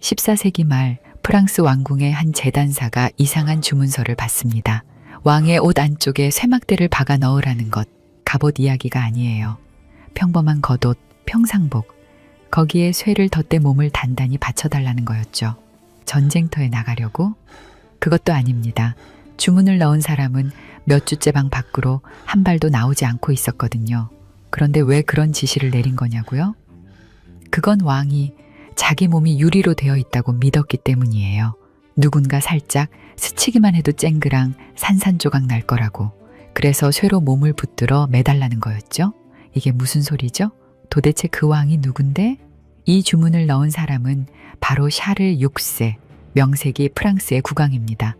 14세기 말 프랑스 왕궁의 한 재단사가 이상한 주문서를 받습니다. 왕의 옷 안쪽에 쇠막대를 박아 넣으라는 것, 갑옷 이야기가 아니에요. 평범한 겉옷, 평상복, 거기에 쇠를 덧대 몸을 단단히 받쳐달라는 거였죠. 전쟁터에 나가려고? 그것도 아닙니다. 주문을 넣은 사람은 몇 주째 방 밖으로 한 발도 나오지 않고 있었거든요. 그런데 왜 그런 지시를 내린 거냐고요? 그건 왕이 자기 몸이 유리로 되어 있다고 믿었기 때문이에요. 누군가 살짝 스치기만 해도 쨍그랑 산산조각 날 거라고. 그래서 쇠로 몸을 붙들어 매달라는 거였죠. 이게 무슨 소리죠? 도대체 그 왕이 누군데? 이 주문을 넣은 사람은 바로 샤를 6세, 명색이 프랑스의 국왕입니다.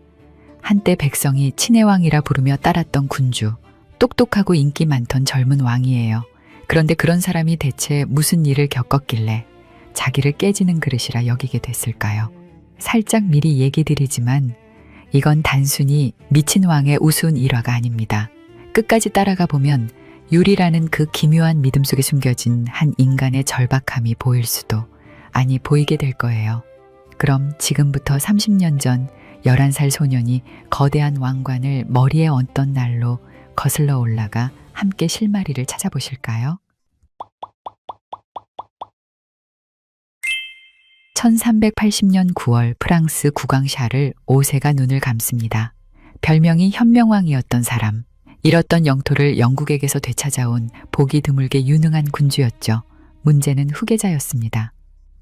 한때 백성이 친해왕이라 부르며 따랐던 군주, 똑똑하고 인기 많던 젊은 왕이에요. 그런데 그런 사람이 대체 무슨 일을 겪었길래 자기를 깨지는 그릇이라 여기게 됐을까요? 살짝 미리 얘기 드리지만 이건 단순히 미친 왕의 우스운 일화가 아닙니다. 끝까지 따라가 보면 유리라는 그 기묘한 믿음 속에 숨겨진 한 인간의 절박함이 보일 수도, 아니 보이게 될 거예요. 그럼 지금부터 30년 전 11살 소년이 거대한 왕관을 머리에 얹던 날로 거슬러 올라가 함께 실마리를 찾아보실까요? 1380년 9월 프랑스 국왕 샤를 5세가 눈을 감습니다. 별명이 현명왕이었던 사람, 잃었던 영토를 영국에게서 되찾아온 보기 드물게 유능한 군주였죠. 문제는 후계자였습니다.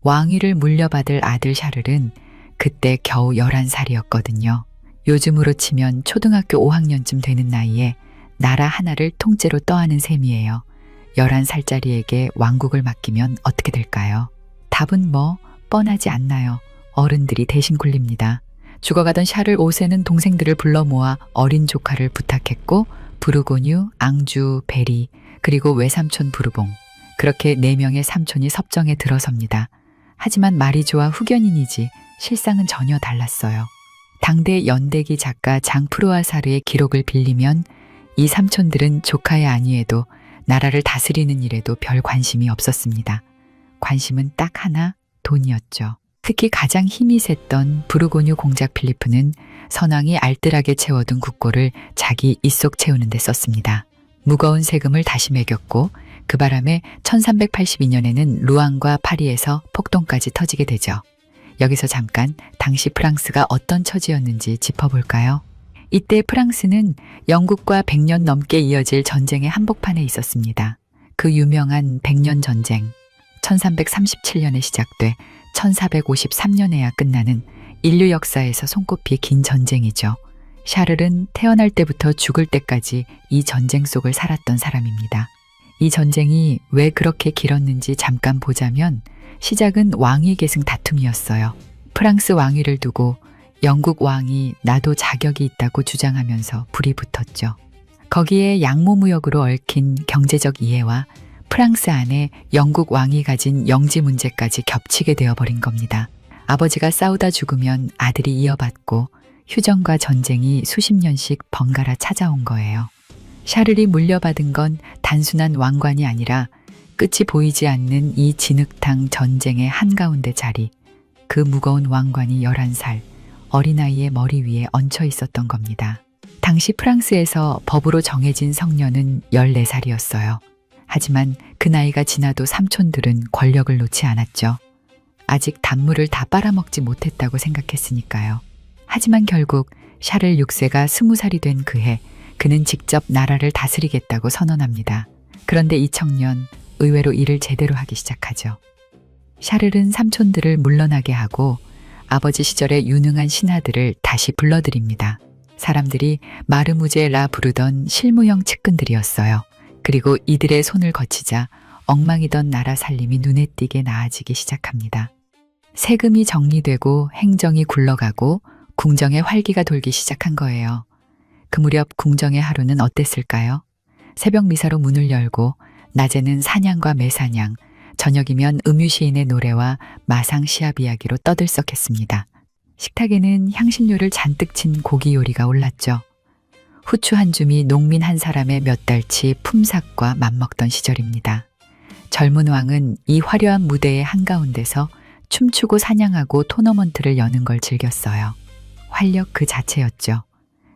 왕위를 물려받을 아들 샤를은 그때 겨우 11살이었거든요. 요즘으로 치면 초등학교 5학년쯤 되는 나이에 나라 하나를 통째로 떠안은 셈이에요. 11살짜리에게 왕국을 맡기면 어떻게 될까요? 답은 뻔하지 않나요? 어른들이 대신 굴립니다. 죽어가던 샤를 5세는 동생들을 불러 모아 어린 조카를 부탁했고 부르고뉴, 앙주, 베리, 그리고 외삼촌 부르봉, 그렇게 4명의 삼촌이 섭정에 들어섭니다. 하지만 말이 좋아 후견인이지 실상은 전혀 달랐어요. 당대 연대기 작가 장 프루아사르의 기록을 빌리면 이 삼촌들은 조카의 안위에도 나라를 다스리는 일에도 별 관심이 없었습니다. 관심은 딱 하나, 돈이었죠. 특히 가장 힘이 셌던 부르고뉴 공작 필리프는 선왕이 알뜰하게 채워둔 국고를 자기 입속 채우는 데 썼습니다. 무거운 세금을 다시 매겼고 그 바람에 1382년에는 루앙과 파리에서 폭동까지 터지게 되죠. 여기서 잠깐 당시 프랑스가 어떤 처지였는지 짚어볼까요? 이때 프랑스는 영국과 100년 넘게 이어질 전쟁의 한복판에 있었습니다. 그 유명한 100년 전쟁, 1337년에 시작돼 1453년에야 끝나는 인류 역사에서 손꼽히 긴 전쟁이죠. 샤를은 태어날 때부터 죽을 때까지 이 전쟁 속을 살았던 사람입니다. 이 전쟁이 왜 그렇게 길었는지 잠깐 보자면 시작은 왕위 계승 다툼이었어요. 프랑스 왕위를 두고 영국 왕이 나도 자격이 있다고 주장하면서 불이 붙었죠. 거기에 양모무역으로 얽힌 경제적 이해와 프랑스 안에 영국 왕이 가진 영지 문제까지 겹치게 되어버린 겁니다. 아버지가 싸우다 죽으면 아들이 이어받고 휴전과 전쟁이 수십 년씩 번갈아 찾아온 거예요. 샤를이 물려받은 건 단순한 왕관이 아니라 끝이 보이지 않는 이 진흙탕 전쟁의 한가운데 자리, 그 무거운 왕관이 11살, 어린아이의 머리 위에 얹혀 있었던 겁니다. 당시 프랑스에서 법으로 정해진 성년은 14살이었어요. 하지만 그 나이가 지나도 삼촌들은 권력을 놓지 않았죠. 아직 단물을 다 빨아먹지 못했다고 생각했으니까요. 하지만 결국 샤를 6세가 20살이 된 그해 그는 직접 나라를 다스리겠다고 선언합니다. 그런데 이 청년 의외로 일을 제대로 하기 시작하죠. 샤를은 삼촌들을 물러나게 하고 아버지 시절의 유능한 신하들을 다시 불러들입니다. 사람들이 마르무제라 부르던 실무형 측근들이었어요. 그리고 이들의 손을 거치자 엉망이던 나라 살림이 눈에 띄게 나아지기 시작합니다. 세금이 정리되고 행정이 굴러가고 궁정의 활기가 돌기 시작한 거예요. 그 무렵 궁정의 하루는 어땠을까요? 새벽 미사로 문을 열고 낮에는 사냥과 매사냥, 저녁이면 음유시인의 노래와 마상 시합 이야기로 떠들썩했습니다. 식탁에는 향신료를 잔뜩 친 고기 요리가 올랐죠. 후추 한 줌이 농민 한 사람의 몇 달치 품삯과 맞먹던 시절입니다. 젊은 왕은 이 화려한 무대의 한가운데서 춤추고 사냥하고 토너먼트를 여는 걸 즐겼어요. 활력 그 자체였죠.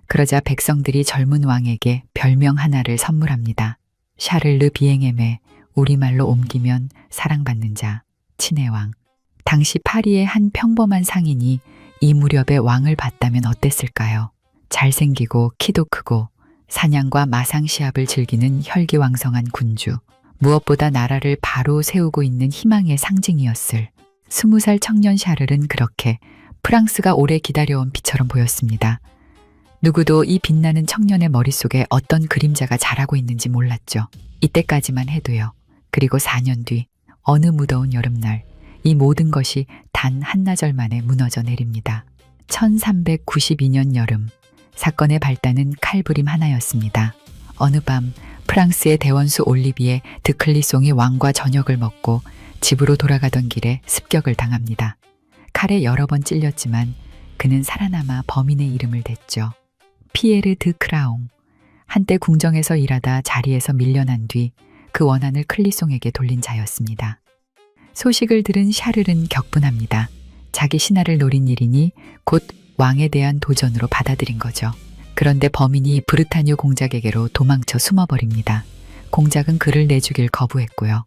그러자 백성들이 젊은 왕에게 별명 하나를 선물합니다. 샤를르 비행엠에 우리말로 옮기면 사랑받는 자, 친해왕. 당시 파리의 한 평범한 상인이 이 무렵에 왕을 봤다면 어땠을까요? 잘생기고 키도 크고 사냥과 마상 시합을 즐기는 혈기왕성한 군주. 무엇보다 나라를 바로 세우고 있는 희망의 상징이었을 20살 청년 샤를은 그렇게 프랑스가 오래 기다려온 빛처럼 보였습니다. 누구도 이 빛나는 청년의 머릿속에 어떤 그림자가 자라고 있는지 몰랐죠. 이때까지만 해도요. 그리고 4년 뒤 어느 무더운 여름날 이 모든 것이 단 한나절 만에 무너져 내립니다. 1392년 여름 사건의 발단은 칼부림 하나였습니다. 어느 밤 프랑스의 대원수 올리비에 드클리송이 왕과 저녁을 먹고 집으로 돌아가던 길에 습격을 당합니다. 칼에 여러 번 찔렸지만 그는 살아남아 범인의 이름을 댔죠. 피에르 드 크라옹. 한때 궁정에서 일하다 자리에서 밀려난 뒤 그 원한을 클리송에게 돌린 자였습니다. 소식을 들은 샤를은 격분합니다. 자기 신하를 노린 일이니 곧 왕에 대한 도전으로 받아들인 거죠. 그런데 범인이 브르타뉴 공작에게로 도망쳐 숨어버립니다. 공작은 그를 내죽일 거부했고요.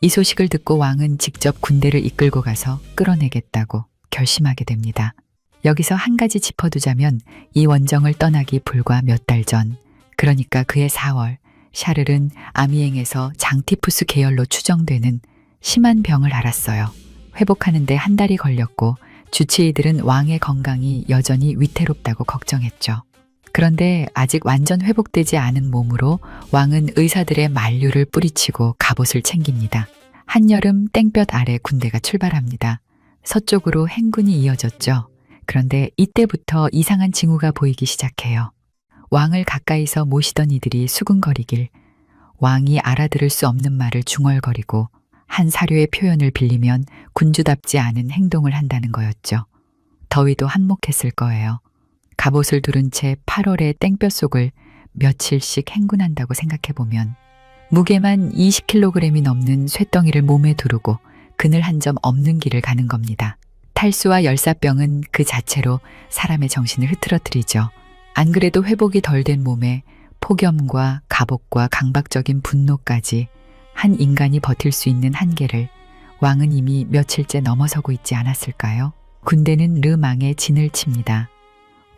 이 소식을 듣고 왕은 직접 군대를 이끌고 가서 끌어내겠다고 결심하게 됩니다. 여기서 한 가지 짚어두자면 이 원정을 떠나기 불과 몇 달 전, 그러니까 그해 4월, 샤를은 아미eng에서 장티푸스 계열로 추정되는 심한 병을 앓았어요. 회복하는데 한 달이 걸렸고 주치의들은 왕의 건강이 여전히 위태롭다고 걱정했죠. 그런데 아직 완전 회복되지 않은 몸으로 왕은 의사들의 만류를 뿌리치고 갑옷을 챙깁니다. 한여름 땡볕 아래 군대가 출발합니다. 서쪽으로 행군이 이어졌죠. 그런데 이때부터 이상한 징후가 보이기 시작해요. 왕을 가까이서 모시던 이들이 수군거리길, 왕이 알아들을 수 없는 말을 중얼거리고 한 사료의 표현을 빌리면 군주답지 않은 행동을 한다는 거였죠. 더위도 한몫했을 거예요. 갑옷을 두른 채 8월의 땡볕 속을 며칠씩 행군한다고 생각해보면 무게만 20kg이 넘는 쇳덩이를 몸에 두르고 그늘 한 점 없는 길을 가는 겁니다. 탈수와 열사병은 그 자체로 사람의 정신을 흐트러뜨리죠. 안 그래도 회복이 덜 된 몸에 폭염과 갑옷과 강박적인 분노까지 한 인간이 버틸 수 있는 한계를 왕은 이미 며칠째 넘어서고 있지 않았을까요? 군대는 르망에 진을 칩니다.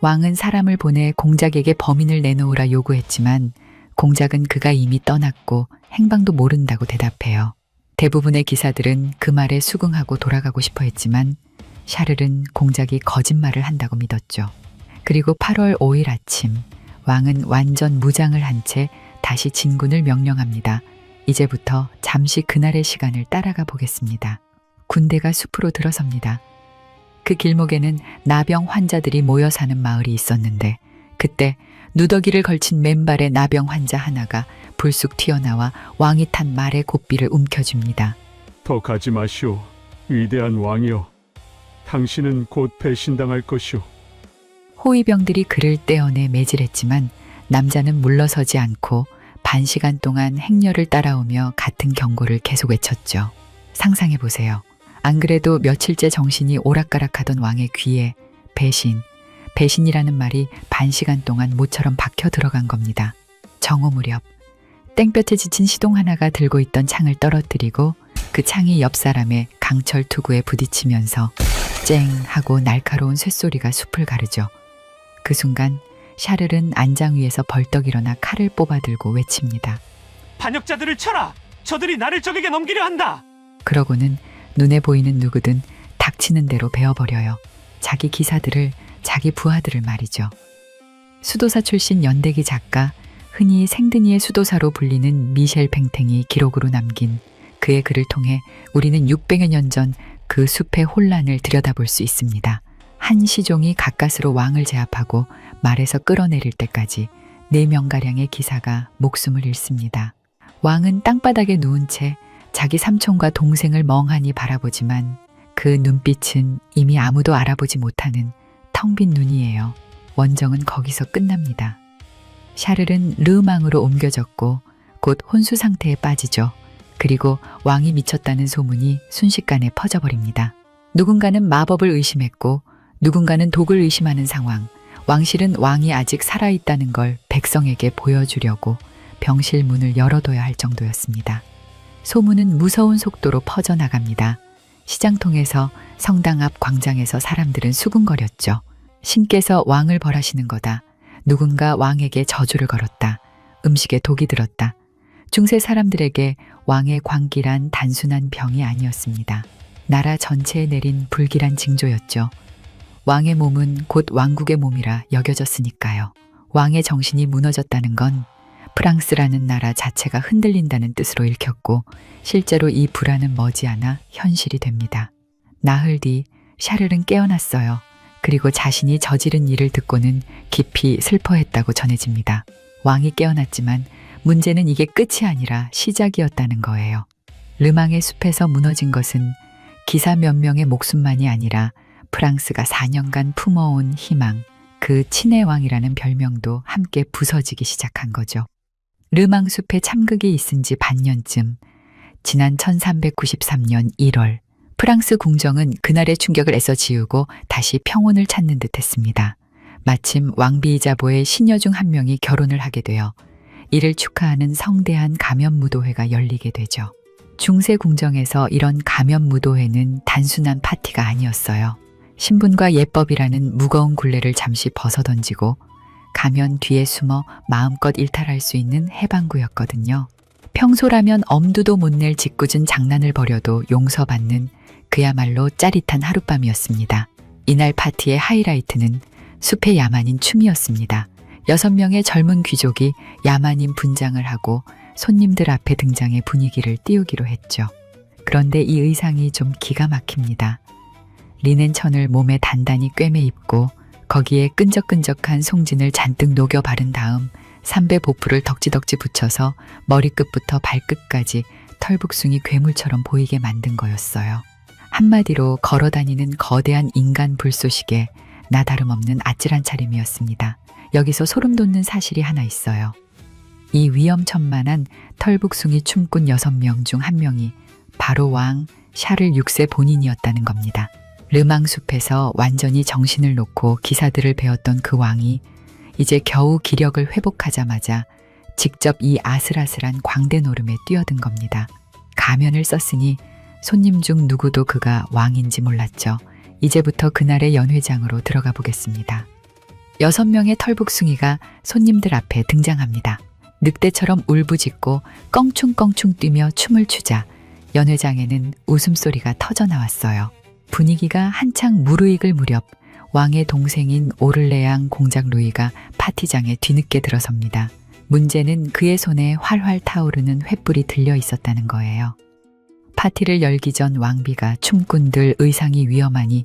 왕은 사람을 보내 공작에게 범인을 내놓으라 요구했지만 공작은 그가 이미 떠났고 행방도 모른다고 대답해요. 대부분의 기사들은 그 말에 수긍하고 돌아가고 싶어 했지만 샤를은 공작이 거짓말을 한다고 믿었죠. 그리고 8월 5일 아침 왕은 완전 무장을 한 채 다시 진군을 명령합니다. 이제부터 잠시 그날의 시간을 따라가 보겠습니다. 군대가 숲으로 들어섭니다. 그 길목에는 나병 환자들이 모여 사는 마을이 있었는데 그때 누더기를 걸친 맨발의 나병 환자 하나가 불쑥 튀어나와 왕이 탄 말의 고삐를 움켜쥡니다. 더 가지 마시오. 위대한 왕이여. 당신은 곧 배신당할 것이오. 호위병들이 그를 떼어내 매질했지만 남자는 물러서지 않고 반시간 동안 행렬을 따라오며 같은 경고를 계속 외쳤죠. 상상해 보세요. 안 그래도 며칠째 정신이 오락가락하던 왕의 귀에 배신이라는 말이 반시간 동안 모처럼 박혀 들어간 겁니다. 정오 무렵 땡볕에 지친 시동 하나가 들고 있던 창을 떨어뜨리고 그 창이 옆 사람의 강철 투구에 부딪히면서 쨍 하고 날카로운 쇳소리가 숲을 가르죠. 그 순간 샤를은 안장 위에서 벌떡 일어나 칼을 뽑아들고 외칩니다. 반역자들을 쳐라! 저들이 나를 적에게 넘기려 한다! 그러고는 눈에 보이는 누구든 닥치는 대로 베어버려요. 자기 기사들을, 자기 부하들을 말이죠. 수도사 출신 연대기 작가, 흔히 생드니의 수도사로 불리는 미셸 팽탱이 기록으로 남긴 그의 글을 통해 우리는 600여 년 전 그 숲의 혼란을 들여다볼 수 있습니다. 한 시종이 가까스로 왕을 제압하고 말에서 끌어내릴 때까지 4명가량의 기사가 목숨을 잃습니다. 왕은 땅바닥에 누운 채 자기 삼촌과 동생을 멍하니 바라보지만 그 눈빛은 이미 아무도 알아보지 못하는 텅 빈 눈이에요. 원정은 거기서 끝납니다. 샤를은 르망으로 옮겨졌고 곧 혼수 상태에 빠지죠. 그리고 왕이 미쳤다는 소문이 순식간에 퍼져버립니다. 누군가는 마법을 의심했고 누군가는 독을 의심하는 상황. 왕실은 왕이 아직 살아있다는 걸 백성에게 보여주려고 병실 문을 열어둬야 할 정도였습니다. 소문은 무서운 속도로 퍼져나갑니다. 시장통에서 성당 앞 광장에서 사람들은 수군거렸죠. 신께서 왕을 벌하시는 거다. 누군가 왕에게 저주를 걸었다. 음식에 독이 들었다. 중세 사람들에게 왕의 광기란 단순한 병이 아니었습니다. 나라 전체에 내린 불길한 징조였죠. 왕의 몸은 곧 왕국의 몸이라 여겨졌으니까요. 왕의 정신이 무너졌다는 건 프랑스라는 나라 자체가 흔들린다는 뜻으로 읽혔고 실제로 이 불안은 머지않아 현실이 됩니다. 나흘 뒤 샤를은 깨어났어요. 그리고 자신이 저지른 일을 듣고는 깊이 슬퍼했다고 전해집니다. 왕이 깨어났지만 문제는 이게 끝이 아니라 시작이었다는 거예요. 르망의 숲에서 무너진 것은 기사 몇 명의 목숨만이 아니라 프랑스가 4년간 품어온 희망, 그 친의 왕이라는 별명도 함께 부서지기 시작한 거죠. 르망 숲에 참극이 있은 지 반년쯤, 지난 1393년 1월, 프랑스 궁정은 그날의 충격을 애써 지우고 다시 평온을 찾는 듯 했습니다. 마침 왕비이자보의 시녀 중 한 명이 결혼을 하게 되어 이를 축하하는 성대한 가면무도회가 열리게 되죠. 중세 궁정에서 이런 가면무도회는 단순한 파티가 아니었어요. 신분과 예법이라는 무거운 굴레를 잠시 벗어던지고 가면 뒤에 숨어 마음껏 일탈할 수 있는 해방구였거든요. 평소라면 엄두도 못 낼 짓궂은 장난을 벌여도 용서받는 그야말로 짜릿한 하룻밤이었습니다. 이날 파티의 하이라이트는 숲의 야만인 춤이었습니다. 6명의 젊은 귀족이 야만인 분장을 하고 손님들 앞에 등장해 분위기를 띄우기로 했죠. 그런데 이 의상이 좀 기가 막힙니다. 리넨 천을 몸에 단단히 꿰매 입고 거기에 끈적끈적한 송진을 잔뜩 녹여 바른 다음 삼배 보풀을 덕지덕지 붙여서 머리끝부터 발끝까지 털북숭이 괴물처럼 보이게 만든 거였어요. 한마디로 걸어다니는 거대한 인간 불쏘시개, 나 다름없는 아찔한 차림이었습니다. 여기서 소름 돋는 사실이 하나 있어요. 이 위험천만한 털북숭이 춤꾼 6명 중 한 명이 바로 왕 샤를 6세 본인이었다는 겁니다. 르망 숲에서 완전히 정신을 놓고 기사들을 배웠던 그 왕이 이제 겨우 기력을 회복하자마자 직접 이 아슬아슬한 광대 노름에 뛰어든 겁니다. 가면을 썼으니 손님 중 누구도 그가 왕인지 몰랐죠. 이제부터 그날의 연회장으로 들어가 보겠습니다. 6명의 털북숭이가 손님들 앞에 등장합니다. 늑대처럼 울부짖고 껑충껑충 뛰며 춤을 추자 연회장에는 웃음소리가 터져나왔어요. 분위기가 한창 무르익을 무렵 왕의 동생인 오를레앙 공작 루이가 파티장에 뒤늦게 들어섭니다. 문제는 그의 손에 활활 타오르는 횃불이 들려 있었다는 거예요. 파티를 열기 전 왕비가 춤꾼들 의상이 위험하니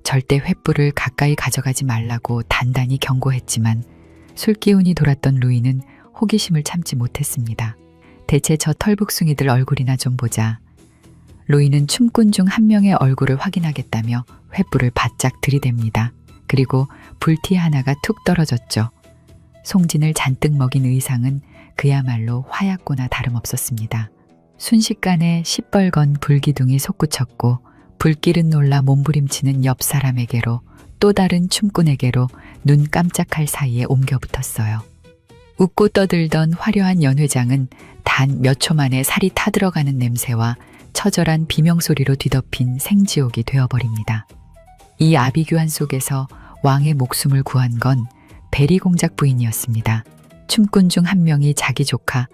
절대 횃불을 가까이 가져가지 말라고 단단히 경고했지만 술기운이 돌았던 루이는 호기심을 참지 못했습니다. 대체 저 털북숭이들 얼굴이나 좀 보자. 루이는 춤꾼 중 한 명의 얼굴을 확인하겠다며 횃불을 바짝 들이댑니다. 그리고 불티 하나가 툭 떨어졌죠. 송진을 잔뜩 먹인 의상은 그야말로 화약고나 다름없었습니다. 순식간에 시뻘건 불기둥이 솟구쳤고 불길은 놀라 몸부림치는 옆 사람에게로 또 다른 춤꾼에게로 눈 깜짝할 사이에 옮겨 붙었어요. 웃고 떠들던 화려한 연회장은 단 몇 초 만에 살이 타들어가는 냄새와 처절한 비명소리로 뒤덮인 생지옥이 되어버립니다. 이 아비규환 속에서 왕의 목숨을 구한 건 베리 공작 부인이었습니다. 춤꾼 중 한 명이 자기 조카,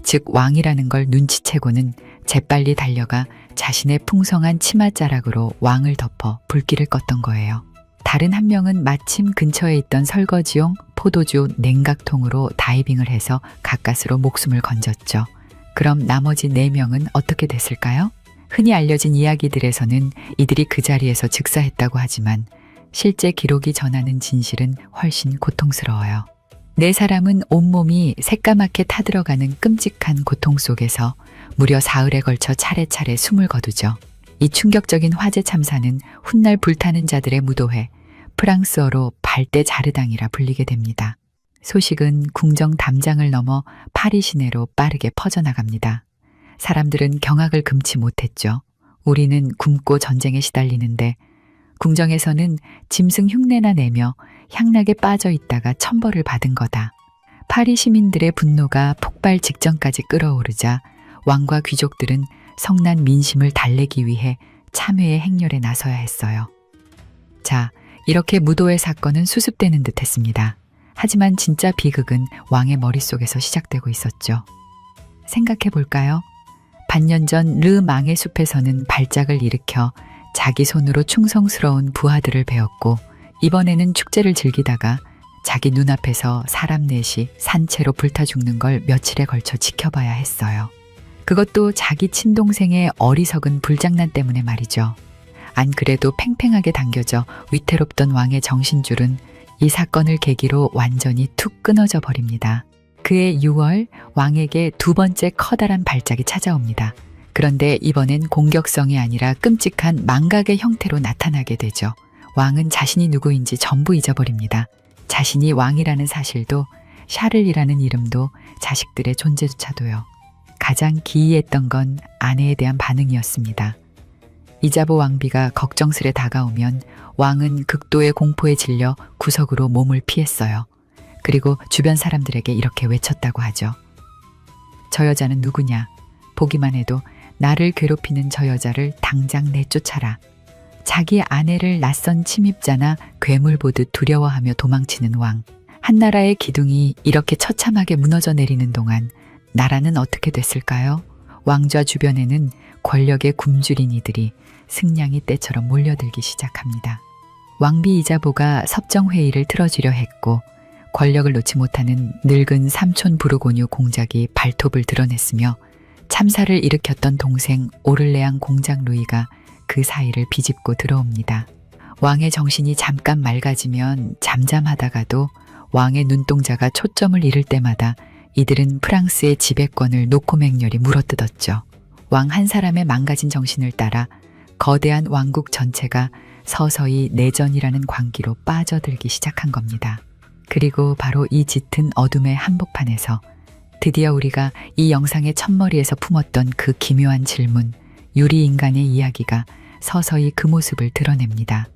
즉 왕이라는 걸 눈치채고는 재빨리 달려가 자신의 풍성한 치맛자락으로 왕을 덮어 불길을 껐던 거예요. 다른 한 명은 마침 근처에 있던 설거지용 포도주 냉각통으로 다이빙을 해서 가까스로 목숨을 건졌죠. 그럼 나머지 4명은 어떻게 됐을까요? 흔히 알려진 이야기들에서는 이들이 그 자리에서 즉사했다고 하지만 실제 기록이 전하는 진실은 훨씬 고통스러워요. 4사람은 온몸이 새까맣게 타들어가는 끔찍한 고통 속에서 무려 사흘에 걸쳐 차례차례 숨을 거두죠. 이 충격적인 화재 참사는 훗날 불타는 자들의 무도회, 프랑스어로 발대 자르당이라 불리게 됩니다. 소식은 궁정 담장을 넘어 파리 시내로 빠르게 퍼져나갑니다. 사람들은 경악을 금치 못했죠. 우리는 굶고 전쟁에 시달리는데 궁정에서는 짐승 흉내나 내며 향락에 빠져 있다가 천벌을 받은 거다. 파리 시민들의 분노가 폭발 직전까지 끌어오르자 왕과 귀족들은 성난 민심을 달래기 위해 참회의 행렬에 나서야 했어요. 자, 이렇게 무도회 사건은 수습되는 듯 했습니다. 하지만 진짜 비극은 왕의 머릿속에서 시작되고 있었죠. 생각해 볼까요? 반년 전 르망의 숲에서는 발작을 일으켜 자기 손으로 충성스러운 부하들을 배웠고 이번에는 축제를 즐기다가 자기 눈앞에서 사람 넷이 산채로 불타 죽는 걸 며칠에 걸쳐 지켜봐야 했어요. 그것도 자기 친동생의 어리석은 불장난 때문에 말이죠. 안 그래도 팽팽하게 당겨져 위태롭던 왕의 정신줄은 이 사건을 계기로 완전히 툭 끊어져 버립니다. 그해 6월 왕에게 두 번째 커다란 발작이 찾아옵니다. 그런데 이번엔 공격성이 아니라 끔찍한 망각의 형태로 나타나게 되죠. 왕은 자신이 누구인지 전부 잊어버립니다. 자신이 왕이라는 사실도 샤를이라는 이름도 자식들의 존재조차도요. 가장 기이했던 건 아내에 대한 반응이었습니다. 이자보 왕비가 걱정스레 다가오면 왕은 극도의 공포에 질려 구석으로 몸을 피했어요. 그리고 주변 사람들에게 이렇게 외쳤다고 하죠. 저 여자는 누구냐? 보기만 해도 나를 괴롭히는 저 여자를 당장 내쫓아라. 자기 아내를 낯선 침입자나 괴물 보듯 두려워하며 도망치는 왕. 한나라의 기둥이 이렇게 처참하게 무너져 내리는 동안 나라는 어떻게 됐을까요? 왕좌 주변에는 권력의 굶주린 이들이 승냥이 떼처럼 몰려들기 시작합니다. 왕비 이자보가 섭정회의를 틀어주려 했고 권력을 놓지 못하는 늙은 삼촌 부르고뉴 공작이 발톱을 드러냈으며 참사를 일으켰던 동생 오를레앙 공작 루이가 그 사이를 비집고 들어옵니다. 왕의 정신이 잠깐 맑아지면 잠잠하다가도 왕의 눈동자가 초점을 잃을 때마다 이들은 프랑스의 지배권을 노코맹렬히 물어뜯었죠. 왕 한 사람의 망가진 정신을 따라 거대한 왕국 전체가 서서히 내전이라는 광기로 빠져들기 시작한 겁니다. 그리고 바로 이 짙은 어둠의 한복판에서 드디어 우리가 이 영상의 첫머리에서 품었던 그 기묘한 질문, 유리 인간의 이야기가 서서히 그 모습을 드러냅니다.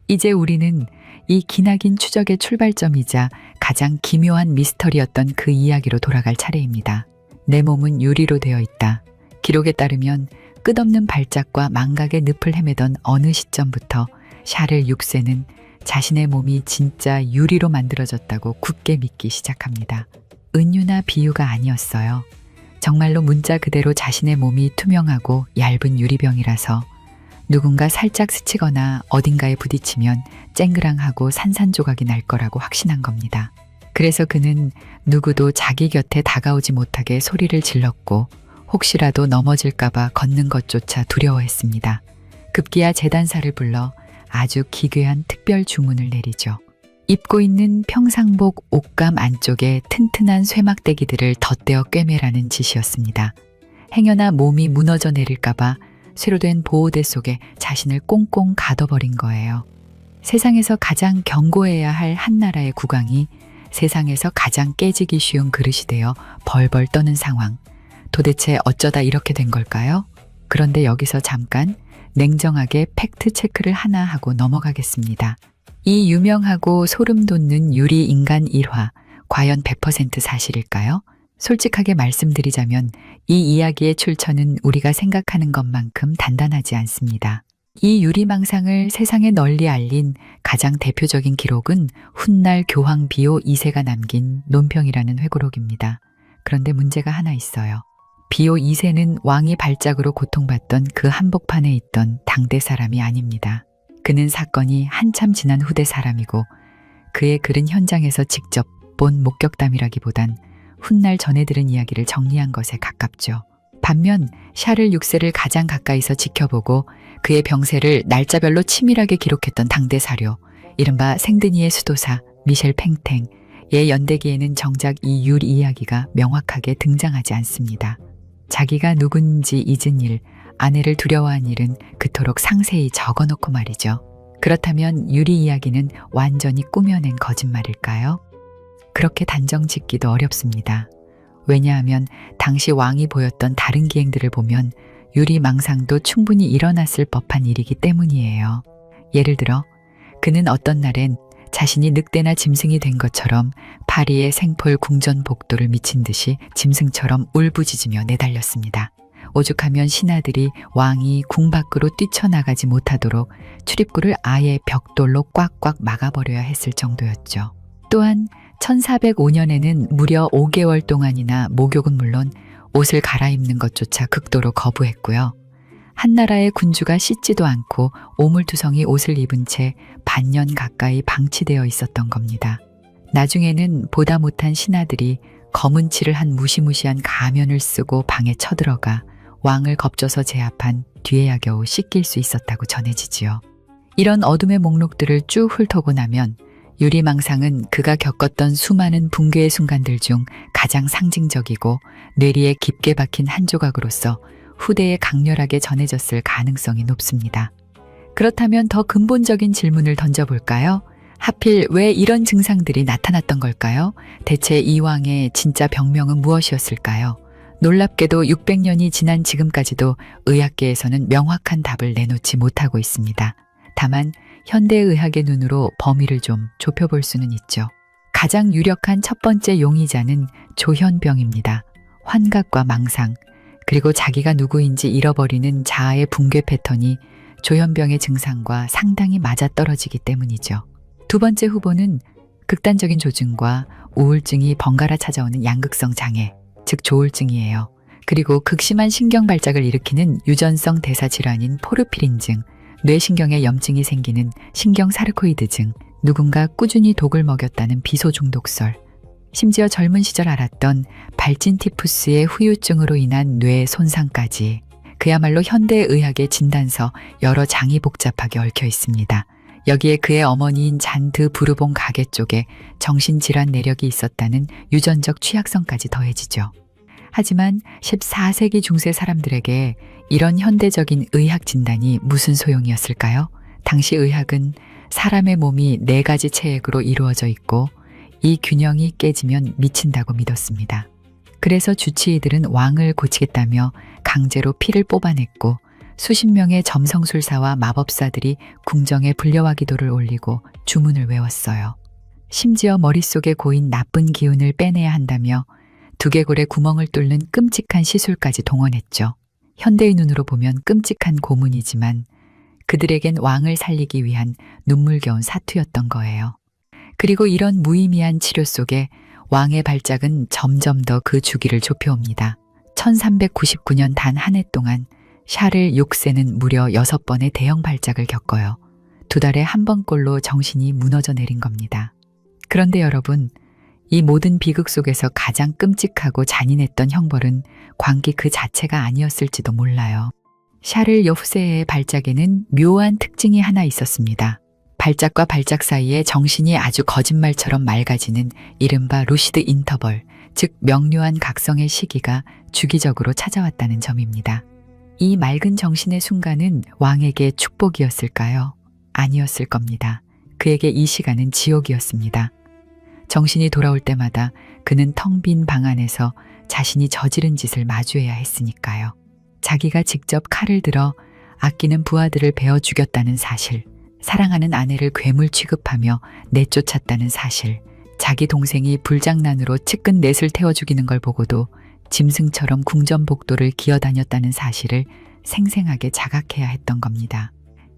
이제 우리는 이 기나긴 추적의 출발점이자 가장 기묘한 미스터리였던 그 이야기로 돌아갈 차례입니다. 내 몸은 유리로 되어 있다. 기록에 따르면 끝없는 발작과 망각의 늪을 헤매던 어느 시점부터 샤를 6세는 자신의 몸이 진짜 유리로 만들어졌다고 굳게 믿기 시작합니다. 은유나 비유가 아니었어요. 정말로 문자 그대로 자신의 몸이 투명하고 얇은 유리병이라서 누군가 살짝 스치거나 어딘가에 부딪히면 쨍그랑하고 산산조각이 날 거라고 확신한 겁니다. 그래서 그는 누구도 자기 곁에 다가오지 못하게 소리를 질렀고 혹시라도 넘어질까봐 걷는 것조차 두려워했습니다. 급기야 제단사를 불러 아주 기괴한 특별 주문을 내리죠. 입고 있는 평상복 옷감 안쪽에 튼튼한 쇠막대기들을 덧대어 꿰매라는 지시였습니다. 행여나 몸이 무너져 내릴까봐 쇠로 된 보호대 속에 자신을 꽁꽁 가둬버린 거예요. 세상에서 가장 견고해야 할 한나라의 국왕이 세상에서 가장 깨지기 쉬운 그릇이 되어 벌벌 떠는 상황. 도대체 어쩌다 이렇게 된 걸까요? 그런데 여기서 잠깐 냉정하게 팩트 체크를 하나 하고 넘어가겠습니다. 이 유명하고 소름 돋는 유리 인간 일화, 과연 100% 사실일까요? 솔직하게 말씀드리자면 이 이야기의 출처는 우리가 생각하는 것만큼 단단하지 않습니다. 이 유리망상을 세상에 널리 알린 가장 대표적인 기록은 훗날 교황 비오 2세가 남긴 논평이라는 회고록입니다. 그런데 문제가 하나 있어요. 비오 2세는 왕이 발작으로 고통받던 그 한복판에 있던 당대 사람이 아닙니다. 그는 사건이 한참 지난 후대 사람이고 그의 글은 현장에서 직접 본 목격담이라기보단 훗날 전해 들은 이야기를 정리한 것에 가깝죠. 반면 샤를 6세를 가장 가까이서 지켜보고 그의 병세를 날짜별로 치밀하게 기록했던 당대 사료, 이른바 생드니의 수도사 미셸 팽탱, 의 연대기에는 정작 이 유리 이야기가 명확하게 등장하지 않습니다. 자기가 누군지 잊은 일, 아내를 두려워한 일은 그토록 상세히 적어놓고 말이죠. 그렇다면 유리 이야기는 완전히 꾸며낸 거짓말일까요? 그렇게 단정 짓기도 어렵습니다. 왜냐하면 당시 왕이 보였던 다른 기행들을 보면 유리 망상도 충분히 일어났을 법한 일이기 때문이에요. 예를 들어 그는 어떤 날엔 자신이 늑대나 짐승이 된 것처럼 파리의 생폴 궁전 복도를 미친 듯이 짐승처럼 울부짖으며 내달렸습니다. 오죽하면 신하들이 왕이 궁 밖으로 뛰쳐나가지 못하도록 출입구를 아예 벽돌로 꽉꽉 막아버려야 했을 정도였죠. 또한 1405년에는 무려 5개월 동안이나 목욕은 물론 옷을 갈아입는 것조차 극도로 거부했고요. 한나라의 군주가 씻지도 않고 오물투성이 옷을 입은 채 반년 가까이 방치되어 있었던 겁니다. 나중에는 보다 못한 신하들이 검은 칠을 한 무시무시한 가면을 쓰고 방에 쳐들어가 왕을 겁줘서 제압한 뒤에야 겨우 씻길 수 있었다고 전해지지요. 이런 어둠의 목록들을 쭉 훑어보고 나면 유리망상은 그가 겪었던 수많은 붕괴의 순간들 중 가장 상징적이고 뇌리에 깊게 박힌 한 조각으로서 후대에 강렬하게 전해졌을 가능성이 높습니다. 그렇다면 더 근본적인 질문을 던져볼까요? 하필 왜 이런 증상들이 나타났던 걸까요? 대체 이 왕의 진짜 병명은 무엇이었을까요? 놀랍게도 600년이 지난 지금까지도 의학계에서는 명확한 답을 내놓지 못하고 있습니다. 다만 현대의학의 눈으로 범위를 좀 좁혀볼 수는 있죠. 가장 유력한 첫 번째 용의자는 조현병입니다. 환각과 망상, 그리고 자기가 누구인지 잃어버리는 자아의 붕괴 패턴이 조현병의 증상과 상당히 맞아떨어지기 때문이죠. 두 번째 후보는 극단적인 조증과 우울증이 번갈아 찾아오는 양극성 장애, 즉 조울증이에요. 그리고 극심한 신경 발작을 일으키는 유전성 대사 질환인 포르피린증, 뇌신경에 염증이 생기는 신경사르코이드증, 누군가 꾸준히 독을 먹였다는 비소 중독설, 심지어 젊은 시절 앓았던 발진 티푸스의 후유증으로 인한 뇌 손상까지 그야말로 현대의학의 진단서 여러 장이 복잡하게 얽혀 있습니다. 여기에 그의 어머니인 잔드 부르봉 가게 쪽에 정신질환 내력이 있었다는 유전적 취약성까지 더해지죠. 하지만 14세기 중세 사람들에게 이런 현대적인 의학 진단이 무슨 소용이었을까요? 당시 의학은 사람의 몸이 4가지 체액으로 이루어져 있고 이 균형이 깨지면 미친다고 믿었습니다. 그래서 주치의들은 왕을 고치겠다며 강제로 피를 뽑아냈고 수십 명의 점성술사와 마법사들이 궁정에 불려와 기도를 올리고 주문을 외웠어요. 심지어 머릿속에 고인 나쁜 기운을 빼내야 한다며 두개골에 구멍을 뚫는 끔찍한 시술까지 동원했죠. 현대의 눈으로 보면 끔찍한 고문이지만 그들에겐 왕을 살리기 위한 눈물겨운 사투였던 거예요. 그리고 이런 무의미한 치료 속에 왕의 발작은 점점 더 그 주기를 좁혀옵니다. 1399년 단 한 해 동안 샤를 6세는 무려 6번의 대형 발작을 겪어요. 2달에 한 번꼴로 정신이 무너져 내린 겁니다. 그런데 여러분, 이 모든 비극 속에서 가장 끔찍하고 잔인했던 형벌은 광기 그 자체가 아니었을지도 몰라요. 샤를 6세의 발작에는 묘한 특징이 하나 있었습니다. 발작과 발작 사이에 정신이 아주 거짓말처럼 맑아지는 이른바 루시드 인터벌, 즉 명료한 각성의 시기가 주기적으로 찾아왔다는 점입니다. 이 맑은 정신의 순간은 왕에게 축복이었을까요? 아니었을 겁니다. 그에게 이 시간은 지옥이었습니다. 정신이 돌아올 때마다 그는 텅 빈 방 안에서 자신이 저지른 짓을 마주해야 했으니까요. 자기가 직접 칼을 들어 아끼는 부하들을 베어 죽였다는 사실, 사랑하는 아내를 괴물 취급하며 내쫓았다는 사실, 자기 동생이 불장난으로 측근 넷을 태워 죽이는 걸 보고도 짐승처럼 궁전 복도를 기어다녔다는 사실을 생생하게 자각해야 했던 겁니다.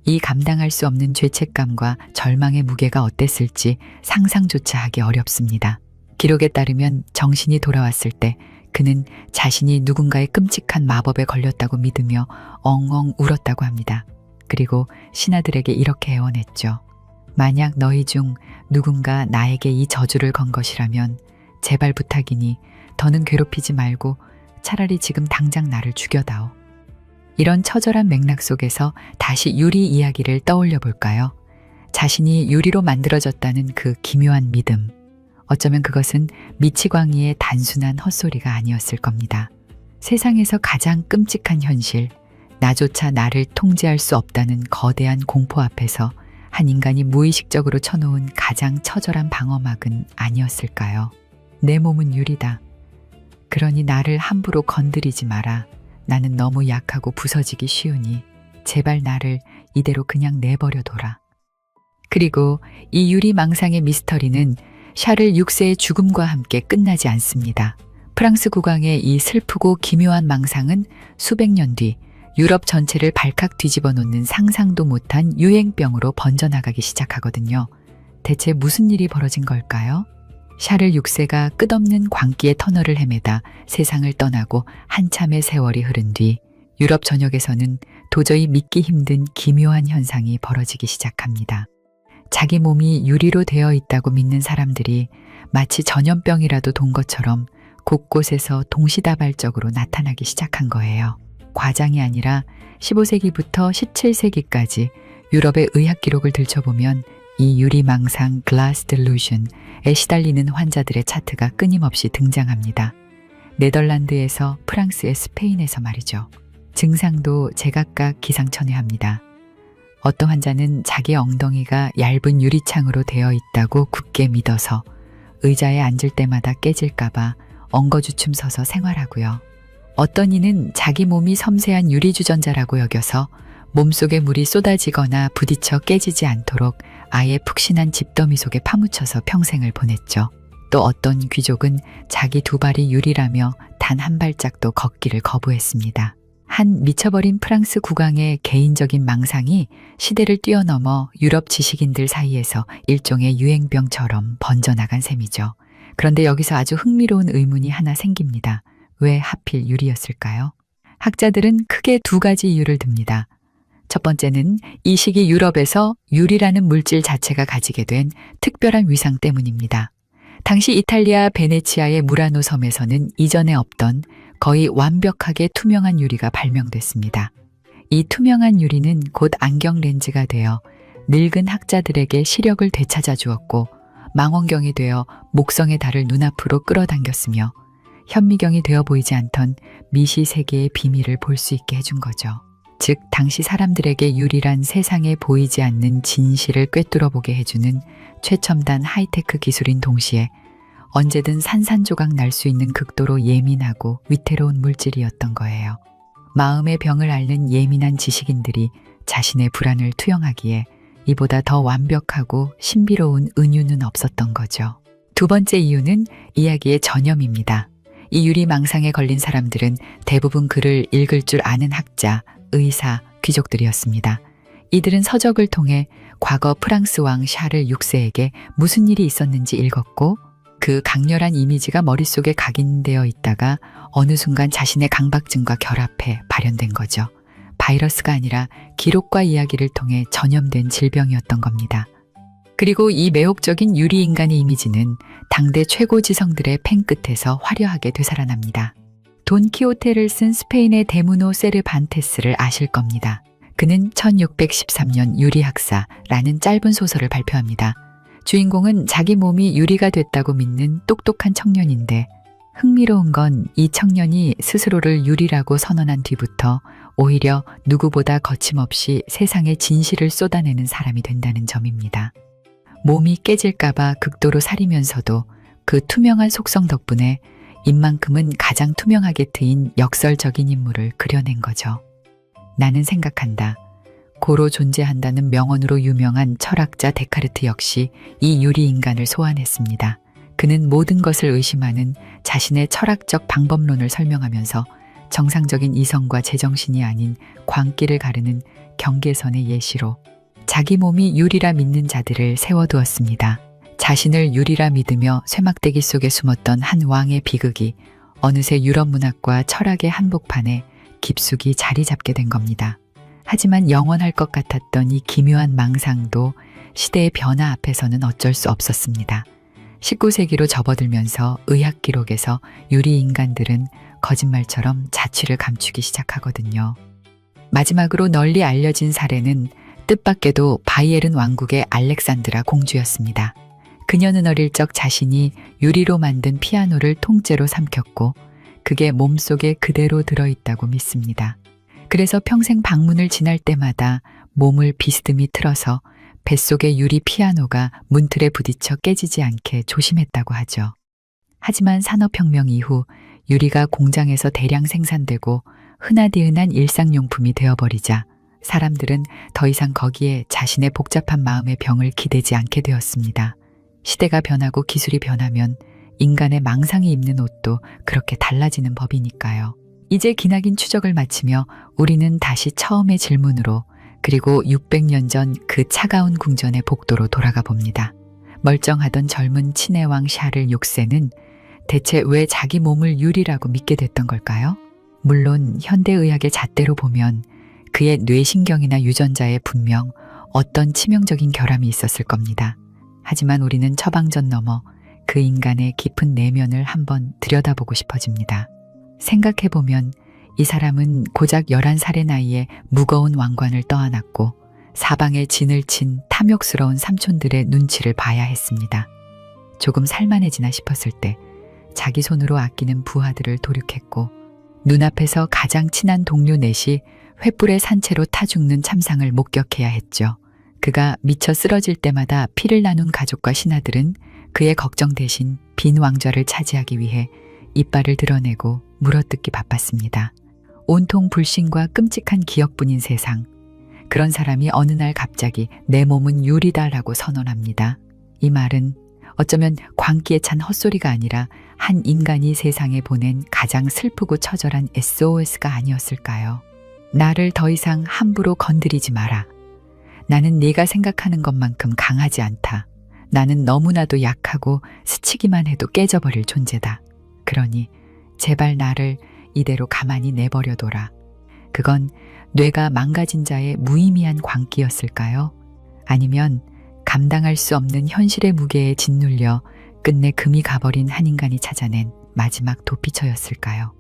이 감당할 수 없는 죄책감과 절망의 무게가 어땠을지 상상조차 하기 어렵습니다. 기록에 따르면 정신이 돌아왔을 때 그는 자신이 누군가의 끔찍한 마법에 걸렸다고 믿으며 엉엉 울었다고 합니다. 그리고 신하들에게 이렇게 애원했죠. 만약 너희 중 누군가 나에게 이 저주를 건 것이라면 제발 부탁이니 더는 괴롭히지 말고 차라리 지금 당장 나를 죽여다오. 이런 처절한 맥락 속에서 다시 유리 이야기를 떠올려 볼까요? 자신이 유리로 만들어졌다는 그 기묘한 믿음. 어쩌면 그것은 미치광이의 단순한 헛소리가 아니었을 겁니다. 세상에서 가장 끔찍한 현실, 나조차 나를 통제할 수 없다는 거대한 공포 앞에서 한 인간이 무의식적으로 쳐놓은 가장 처절한 방어막은 아니었을까요? 내 몸은 유리다. 그러니 나를 함부로 건드리지 마라. 나는 너무 약하고 부서지기 쉬우니 제발 나를 이대로 그냥 내버려둬라. 그리고 이 유리망상의 미스터리는 샤를 6세의 죽음과 함께 끝나지 않습니다. 프랑스 국왕의 이 슬프고 기묘한 망상은 수백 년 뒤 유럽 전체를 발칵 뒤집어 놓는 상상도 못한 유행병으로 번져나가기 시작하거든요. 대체 무슨 일이 벌어진 걸까요? 샤를 6세가 끝없는 광기의 터널을 헤매다 세상을 떠나고 한참의 세월이 흐른 뒤 유럽 전역에서는 도저히 믿기 힘든 기묘한 현상이 벌어지기 시작합니다. 자기 몸이 유리로 되어 있다고 믿는 사람들이 마치 전염병이라도 돈 것처럼 곳곳에서 동시다발적으로 나타나기 시작한 거예요. 과장이 아니라 15세기부터 17세기까지 유럽의 의학 기록을 들춰보면 이 유리망상 glass delusion에 시달리는 환자들의 차트가 끊임없이 등장합니다. 네덜란드에서 프랑스의 스페인에서 말이죠. 증상도 제각각 기상천외합니다. 어떤 환자는 자기 엉덩이가 얇은 유리창으로 되어 있다고 굳게 믿어서 의자에 앉을 때마다 깨질까봐 엉거주춤 서서 생활하고요. 어떤 이는 자기 몸이 섬세한 유리주전자라고 여겨서 몸속에 물이 쏟아지거나 부딪혀 깨지지 않도록 아예 푹신한 집더미 속에 파묻혀서 평생을 보냈죠. 또 어떤 귀족은 자기 두 발이 유리라며 단 한 발짝도 걷기를 거부했습니다. 한 미쳐버린 프랑스 국왕의 개인적인 망상이 시대를 뛰어넘어 유럽 지식인들 사이에서 일종의 유행병처럼 번져나간 셈이죠. 그런데 여기서 아주 흥미로운 의문이 하나 생깁니다. 왜 하필 유리였을까요? 학자들은 크게 두 가지 이유를 듭니다. 첫 번째는 이 시기 유럽에서 유리라는 물질 자체가 가지게 된 특별한 위상 때문입니다. 당시 이탈리아 베네치아의 무라노 섬에서는 이전에 없던 거의 완벽하게 투명한 유리가 발명됐습니다. 이 투명한 유리는 곧 안경 렌즈가 되어 늙은 학자들에게 시력을 되찾아 주었고 망원경이 되어 목성의 달을 눈앞으로 끌어당겼으며 현미경이 되어 보이지 않던 미시 세계의 비밀을 볼 수 있게 해준 거죠. 즉 당시 사람들에게 유리란 세상에 보이지 않는 진실을 꿰뚫어 보게 해주는 최첨단 하이테크 기술인 동시에 언제든 산산조각 날 수 있는 극도로 예민하고 위태로운 물질이었던 거예요. 마음의 병을 앓는 예민한 지식인들이 자신의 불안을 투영하기에 이보다 더 완벽하고 신비로운 은유는 없었던 거죠. 두 번째 이유는 이야기의 전염입니다. 이 유리망상에 걸린 사람들은 대부분 글을 읽을 줄 아는 학자, 의사, 귀족들이었습니다. 이들은 서적을 통해 과거 프랑스 왕 샤를 6세에게 무슨 일이 있었는지 읽었고 그 강렬한 이미지가 머릿속에 각인되어 있다가 어느 순간 자신의 강박증과 결합해 발현된 거죠. 바이러스가 아니라 기록과 이야기를 통해 전염된 질병이었던 겁니다. 그리고 이 매혹적인 유리인간의 이미지는 당대 최고 지성들의 펜 끝에서 화려하게 되살아납니다. 돈키호테를 쓴 스페인의 데무노 세르반테스를 아실 겁니다. 그는 1613년 유리학사라는 짧은 소설을 발표합니다. 주인공은 자기 몸이 유리가 됐다고 믿는 똑똑한 청년인데 흥미로운 건 이 청년이 스스로를 유리라고 선언한 뒤부터 오히려 누구보다 거침없이 세상의 진실을 쏟아내는 사람이 된다는 점입니다. 몸이 깨질까봐 극도로 사리면서도 그 투명한 속성 덕분에 입만큼은 가장 투명하게 트인 역설적인 인물을 그려낸 거죠. 나는 생각한다. 고로 존재한다는 명언으로 유명한 철학자 데카르트 역시 이 유리인간을 소환했습니다. 그는 모든 것을 의심하는 자신의 철학적 방법론을 설명하면서 정상적인 이성과 제정신이 아닌 광기를 가르는 경계선의 예시로 자기 몸이 유리라 믿는 자들을 세워두었습니다. 자신을 유리라 믿으며 쇠막대기 속에 숨었던 한 왕의 비극이 어느새 유럽 문학과 철학의 한복판에 깊숙이 자리 잡게 된 겁니다. 하지만 영원할 것 같았던 이 기묘한 망상도 시대의 변화 앞에서는 어쩔 수 없었습니다. 19세기로 접어들면서 의학 기록에서 유리 인간들은 거짓말처럼 자취를 감추기 시작하거든요. 마지막으로 널리 알려진 사례는 뜻밖에도 바이에른 왕국의 알렉산드라 공주였습니다. 그녀는 어릴 적 자신이 유리로 만든 피아노를 통째로 삼켰고 그게 몸속에 그대로 들어있다고 믿습니다. 그래서 평생 방문을 지날 때마다 몸을 비스듬히 틀어서 뱃속의 유리 피아노가 문틀에 부딪혀 깨지지 않게 조심했다고 하죠. 하지만 산업혁명 이후 유리가 공장에서 대량 생산되고 흔하디흔한 일상용품이 되어버리자 사람들은 더 이상 거기에 자신의 복잡한 마음의 병을 기대지 않게 되었습니다. 시대가 변하고 기술이 변하면 인간의 망상이 입는 옷도 그렇게 달라지는 법이니까요. 이제 기나긴 추적을 마치며 우리는 다시 처음의 질문으로, 그리고 600년 전 그 차가운 궁전의 복도로 돌아가 봅니다. 멀쩡하던 젊은 친해왕 샤를 6세는 대체 왜 자기 몸을 유리라고 믿게 됐던 걸까요? 물론 현대의학의 잣대로 보면 그의 뇌신경이나 유전자에 분명 어떤 치명적인 결함이 있었을 겁니다. 하지만 우리는 처방전 넘어 그 인간의 깊은 내면을 한번 들여다보고 싶어집니다. 생각해보면 이 사람은 고작 11살의 나이에 무거운 왕관을 떠안았고 사방에 진을 친 탐욕스러운 삼촌들의 눈치를 봐야 했습니다. 조금 살만해지나 싶었을 때 자기 손으로 아끼는 부하들을 도륙했고 눈앞에서 가장 친한 동료 넷이 횃불에 산채로 타 죽는 참상을 목격해야 했죠. 그가 미쳐 쓰러질 때마다 피를 나눈 가족과 신하들은 그의 걱정 대신 빈 왕좌를 차지하기 위해 이빨을 드러내고 물어뜯기 바빴습니다. 온통 불신과 끔찍한 기억뿐인 세상. 그런 사람이 어느 날 갑자기 내 몸은 유리다라고 선언합니다. 이 말은 어쩌면 광기에 찬 헛소리가 아니라 한 인간이 세상에 보낸 가장 슬프고 처절한 SOS가 아니었을까요? 나를 더 이상 함부로 건드리지 마라. 나는 네가 생각하는 것만큼 강하지 않다. 나는 너무나도 약하고 스치기만 해도 깨져버릴 존재다. 그러니 제발 나를 이대로 가만히 내버려둬라. 그건 뇌가 망가진 자의 무의미한 광기였을까요? 아니면 감당할 수 없는 현실의 무게에 짓눌려 끝내 금이 가버린 한 인간이 찾아낸 마지막 도피처였을까요?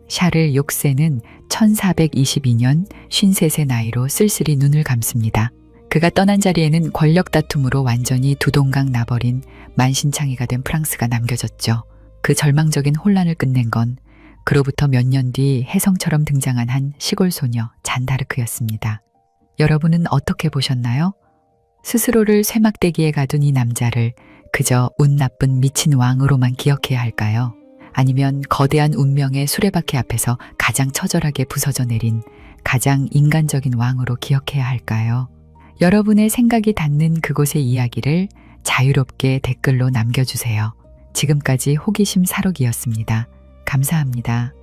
샤를 6세는 1422년 53세 나이로 쓸쓸히 눈을 감습니다. 그가 떠난 자리에는 권력 다툼으로 완전히 두동강 나버린 만신창이가 된 프랑스가 남겨졌죠. 그 절망적인 혼란을 끝낸 건 그로부터 몇 년 뒤 혜성처럼 등장한 한 시골 소녀 잔다르크였습니다. 여러분은 어떻게 보셨나요? 스스로를 쇠막대기에 가둔 이 남자를 그저 운 나쁜 미친 왕으로만 기억해야 할까요? 아니면 거대한 운명의 수레바퀴 앞에서 가장 처절하게 부서져 내린 가장 인간적인 왕으로 기억해야 할까요? 여러분의 생각이 닿는 그곳의 이야기를 자유롭게 댓글로 남겨주세요. 지금까지 호기심 사록이었습니다. 감사합니다.